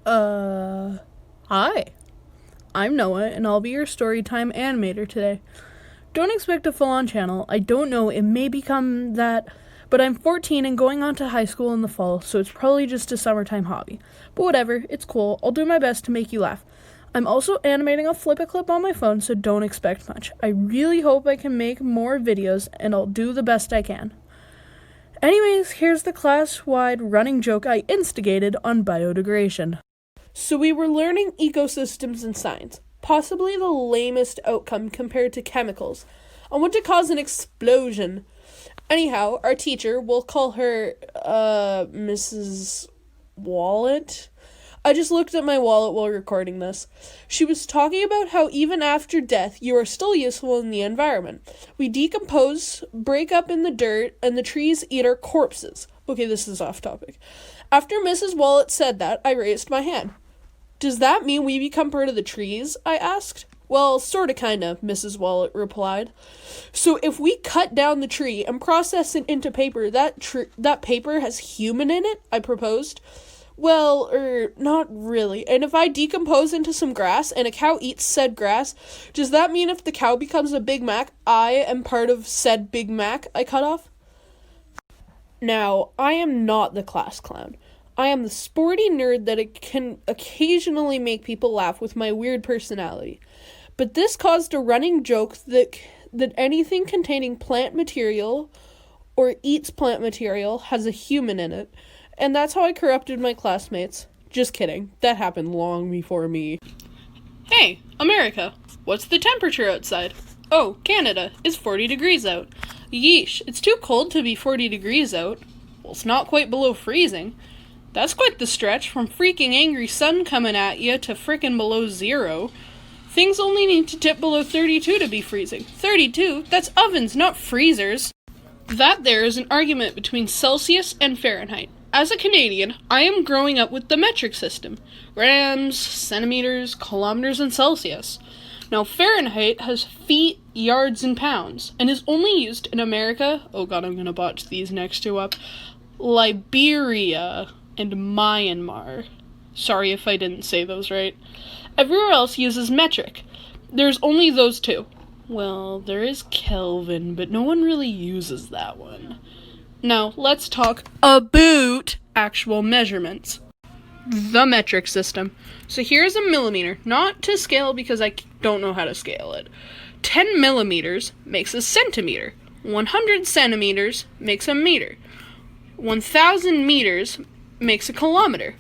Hi. I'm Noah, and I'll be your Storytime animator today. Don't expect a full-on channel. I don't know, it may become that, but I'm 14 and going on to high school in the fall, so it's probably just a summertime hobby. But whatever, it's cool. I'll do my best to make you laugh. I'm also animating a flip-a-clip on my phone, so don't expect much. I really hope I can make more videos, and I'll do the best I can. Anyways, here's the class-wide running joke I instigated on biodegradation. So we were learning ecosystems and science, possibly the lamest outcome compared to chemicals, on what to cause an explosion. Anyhow, our teacher, we'll call her, Mrs. Wallet. I just looked at my wallet while recording this. She was talking about how even after death, you are still useful in the environment. We decompose, break up in the dirt, and the trees eat our corpses. Okay, this is off topic. After Mrs. Wallet said that, I raised my hand. Does that mean we become part of the trees? I asked. Well, sorta kinda, Mrs. Wallet replied. So if we cut down the tree and process it into paper, that paper has human in it? I proposed. Well, not really. And if I decompose into some grass and a cow eats said grass, does that mean if the cow becomes a Big Mac, I am part of said Big Mac? I cut off. Now, I am not the class clown. I am the sporty nerd that can occasionally make people laugh with my weird personality. But this caused a running joke that anything containing plant material or eats plant material has a human in it. And that's how I corrupted my classmates. Just kidding. That happened long before me. Hey, America, what's the temperature outside? Oh, Canada, it's 40 degrees out. Yeesh, it's too cold to be 40 degrees out. Well, it's not quite below freezing. That's quite the stretch from freaking angry sun coming at you to frickin' below zero. Things only need to dip below 32 to be freezing. 32? That's ovens, not freezers. That there is an argument between Celsius and Fahrenheit. As a Canadian, I am growing up with the metric system. Grams, centimeters, kilometers, and Celsius. Now, Fahrenheit has feet, yards, and pounds, and is only used in America, oh god, I'm gonna botch these next two up, Liberia, and Myanmar. Sorry if I didn't say those right. Everywhere else uses metric. There's only those two. Well, there is Kelvin, but no one really uses that one. Now, let's talk about actual measurements. The metric system. So here's a millimeter, not to scale because I don't know how to scale it. 10 millimeters makes a centimeter. 100 centimeters makes a meter. 1,000 meters makes a kilometer.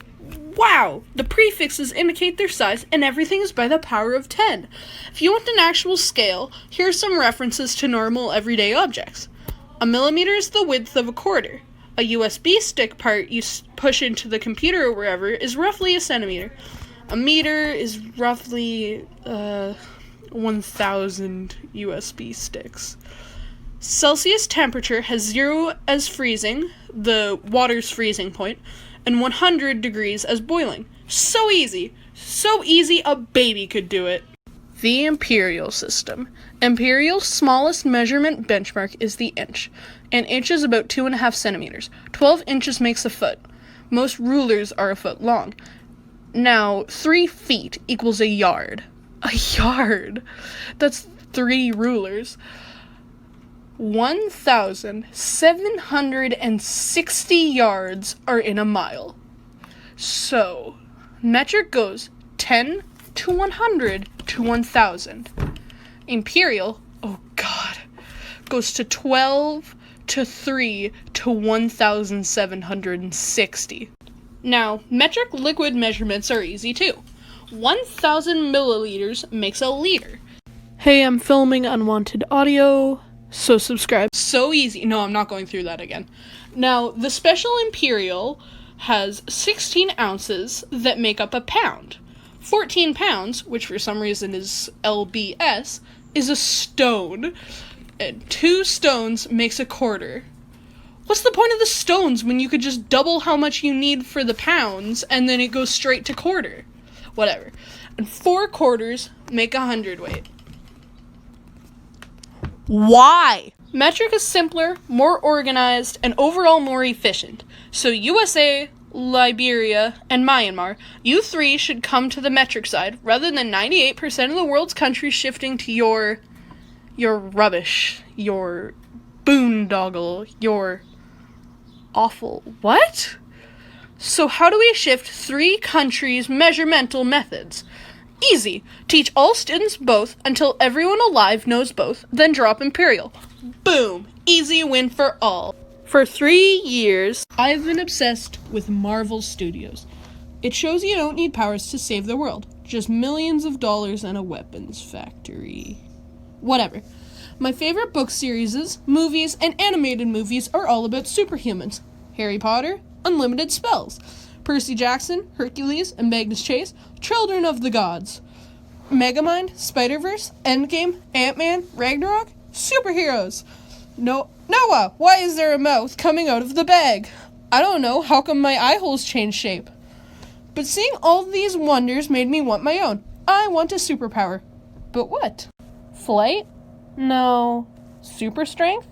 Wow! The prefixes indicate their size, and everything is by the power of 10. If you want an actual scale, here are some references to normal everyday objects. A millimeter is the width of a quarter. A USB stick part you push into the computer or wherever is roughly a centimeter. A meter is roughly 1,000 USB sticks. Celsius temperature has 0 as freezing, the water's freezing point, and 100 degrees as boiling. So easy. So easy a baby could do it. The imperial system. Imperial's smallest measurement benchmark is the inch. An inch is about 2.5 centimeters. 12 inches makes a foot. Most rulers are a foot long. Now, 3 feet equals a yard. A yard? That's 3 rulers. 1,760 yards are in a mile. So, metric goes 10 to 100 to 1,000. Imperial, oh god, goes to 12 to 3 to 1,760. Now, metric liquid measurements are easy too. 1,000 milliliters makes a liter. Hey, I'm filming unwanted audio, so subscribe. So easy. No, I'm not going through that again. Now, the special imperial has 16 ounces that make up a pound. 14 pounds, which for some reason is LBS, is a stone. And 2 stones makes a quarter. What's the point of the stones when you could just double how much you need for the pounds and then it goes straight to quarter? Whatever. And 4 quarters make a hundredweight. Why? Metric is simpler, more organized, and overall more efficient. So USA, Liberia, and Myanmar, you three should come to the metric side, rather than 98% of the world's countries shifting to your rubbish, your boondoggle, your awful... What? So how do we shift 3 countries' measuremental methods? Easy. Teach all students both until everyone alive knows both, then drop imperial. Boom. Easy win for all. For 3 years, I've been obsessed with Marvel Studios. It shows you don't need powers to save the world, just millions of dollars and a weapons factory. Whatever. My favorite book series, movies, and animated movies are all about superhumans. Harry Potter, unlimited spells. Percy Jackson, Hercules, and Magnus Chase, children of the gods. Megamind, Spider-Verse, Endgame, Ant-Man, Ragnarok, superheroes. Noah, why is there a mouth coming out of the bag? I don't know, how come my eye holes change shape? But seeing all these wonders made me want my own. I want a superpower. But what? Flight? No. Super strength?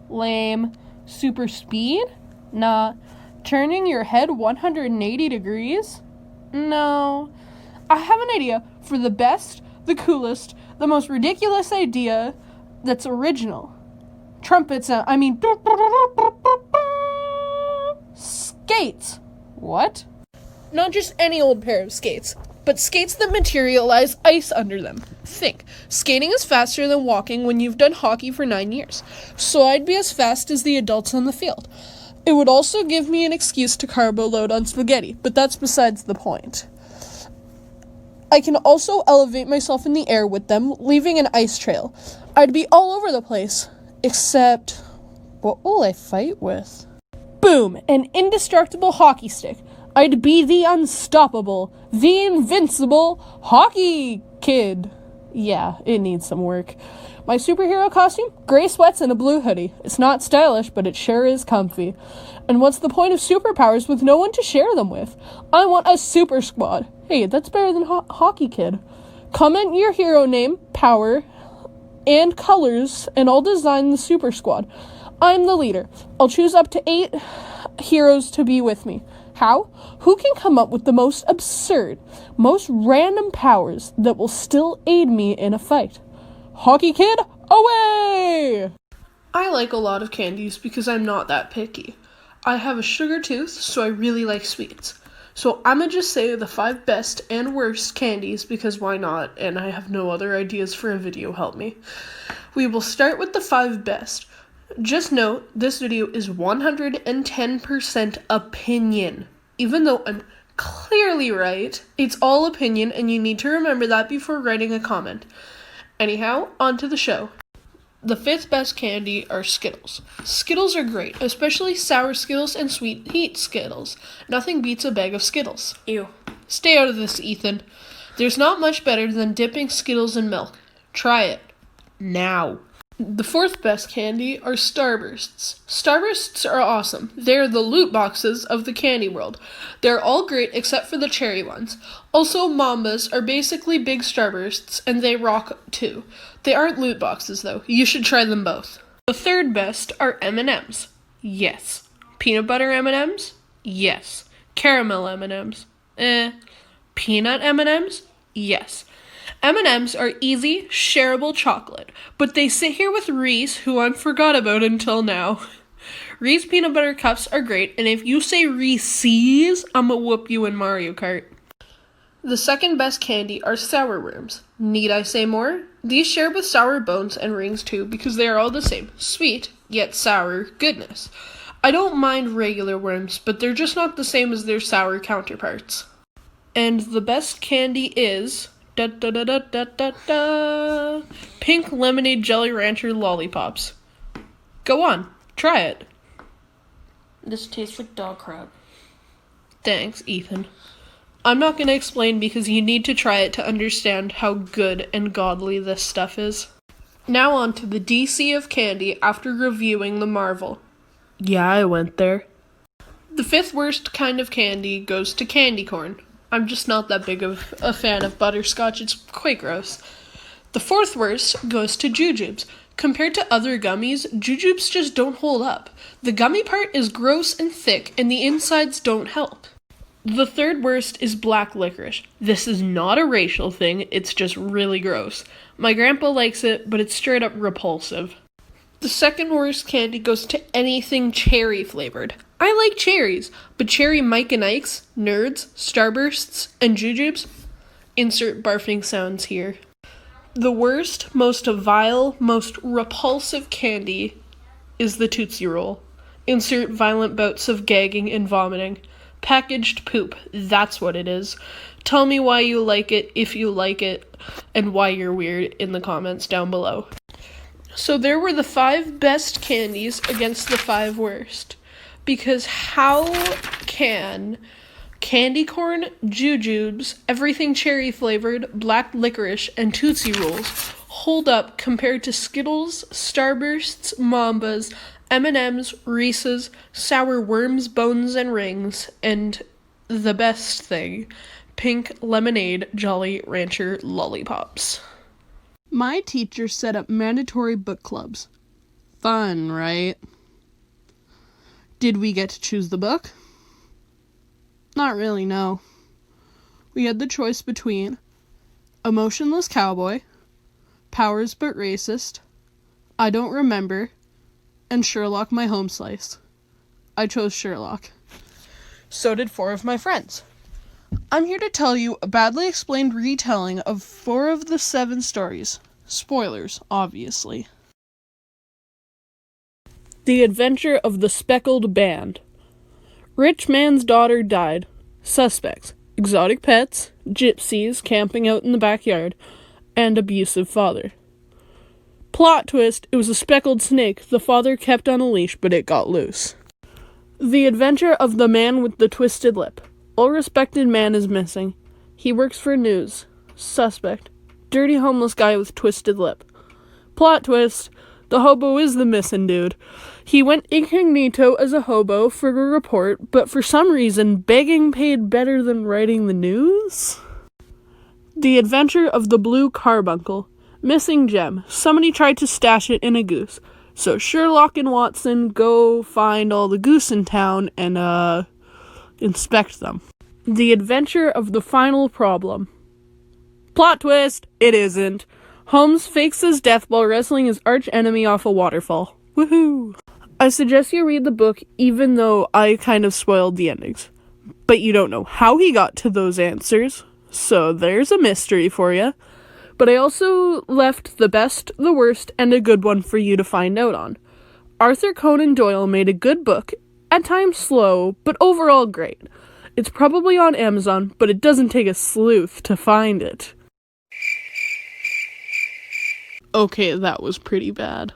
Lame. Super speed? Nah. Turning your head 180 degrees? No. I have an idea for the best, the coolest, the most ridiculous idea that's original. Trumpet sound. Skates. What? Not just any old pair of skates, but skates that materialize ice under them. Think, skating is faster than walking when you've done hockey for 9 years, so I'd be as fast as the adults on the field. It would also give me an excuse to carbo load on spaghetti, but that's besides the point. I can also elevate myself in the air with them, leaving an ice trail. I'd be all over the place. Except, what will I fight with? Boom! An indestructible hockey stick. I'd be the unstoppable, the invincible hockey kid. Yeah, it needs some work. My superhero costume? Gray sweats and a blue hoodie. It's not stylish, but it sure is comfy. And what's the point of superpowers with no one to share them with? I want a super squad. Hey, that's better than hockey kid. Comment your hero name, power, and colors, and I'll design the super squad. I'm the leader. I'll choose up to 8 heroes to be with me. How? Who can come up with the most absurd, most random powers that will still aid me in a fight? Hockey kid, away! I like a lot of candies because I'm not that picky. I have a sugar tooth, so I really like sweets. So I'ma just say the 5 best and worst candies because why not, and I have no other ideas for a video, help me. We will start with the 5 best. Just note, this video is 110% opinion. Even though I'm clearly right, it's all opinion and you need to remember that before writing a comment. Anyhow, on to the show. The 5th best candy are Skittles. Skittles are great, especially sour Skittles and sweet heat Skittles. Nothing beats a bag of Skittles. Ew. Stay out of this, Ethan. There's not much better than dipping Skittles in milk. Try it. Now. The 4th best candy are Starbursts. Starbursts are awesome. They're the loot boxes of the candy world. They're all great except for the cherry ones. Also, Mambas are basically big Starbursts, and they rock too. They aren't loot boxes though. You should try them both. The 3rd best are M&Ms. Yes. Peanut butter M&Ms? Yes. Caramel M&Ms? Peanut M&Ms? Yes. M&Ms are easy, shareable chocolate, but they sit here with Reese, who I forgot about until now. Reese peanut butter cups are great, and if you say Reese's, I'ma whoop you in Mario Kart. The 2nd best candy are sour worms. Need I say more? These share with sour bones and rings too, because they are all the same. Sweet, yet sour goodness. I don't mind regular worms, but they're just not the same as their sour counterparts. And the best candy is... Pink Lemonade Jelly Rancher Lollipops. Go on, try it. This tastes like dog crap. Thanks, Ethan. I'm not going to explain because you need to try it to understand how good and godly this stuff is. Now on to the DC of candy after reviewing the Marvel. Yeah, I went there. The 5th worst kind of candy goes to candy corn. I'm just not that big of a fan of butterscotch, it's quite gross. The 4th worst goes to jujubes. Compared to other gummies, jujubes just don't hold up. The gummy part is gross and thick, and the insides don't help. The third worst is black licorice. This is not a racial thing, it's just really gross. My grandpa likes it, but it's straight up repulsive. The second worst candy goes to anything cherry flavored. I like cherries, but cherry Mike and Ike's, Nerds, Starbursts, and Jujubes? Insert barfing sounds here. The worst, most vile, most repulsive candy is the Tootsie Roll. Insert violent bouts of gagging and vomiting. Packaged poop, that's what it is. Tell me why you like it, if you like it, and why you're weird in the comments down below. So there were the 5 best candies against the 5 worst. Because how can candy corn, Jujubes, everything cherry flavored, black licorice, and Tootsie Rolls hold up compared to Skittles, Starbursts, Mambas, M&M's, Reese's, sour worms, bones, and rings, and the best thing, pink lemonade Jolly Rancher lollipops. My teacher set up mandatory book clubs. Fun, right? Did we get to choose the book? Not really, no. We had the choice between Emotionless Cowboy, Powers But Racist, I Don't Remember, and Sherlock My Home Slice. I chose Sherlock. So did 4 of my friends. I'm here to tell you a badly explained retelling of 4 of the 7 stories. Spoilers, obviously. The Adventure of the Speckled Band. Rich man's daughter died. Suspects: exotic pets, gypsies camping out in the backyard, and abusive father. Plot twist, it was a speckled snake the father kept on a leash, but it got loose. The Adventure of the Man with the Twisted Lip. Well-respected man is missing. He works for news. Suspect: dirty homeless guy with twisted lip. Plot twist, the hobo is the missing dude. He went incognito as a hobo for a report, but for some reason, begging paid better than writing the news? The Adventure of the Blue Carbuncle. Missing gem. Somebody tried to stash it in a goose. So Sherlock and Watson go find all the goose in town and, inspect them. The Adventure of the Final Problem. Plot twist, it isn't. Holmes fakes his death while wrestling his arch enemy off a waterfall. Woohoo! I suggest you read the book even though I kind of spoiled the endings. But you don't know how he got to those answers, so there's a mystery for you. But I also left the best, the worst, and a good one for you to find out on. Arthur Conan Doyle made a good book, at times slow, but overall great. It's probably on Amazon, but it doesn't take a sleuth to find it. Okay, that was pretty bad.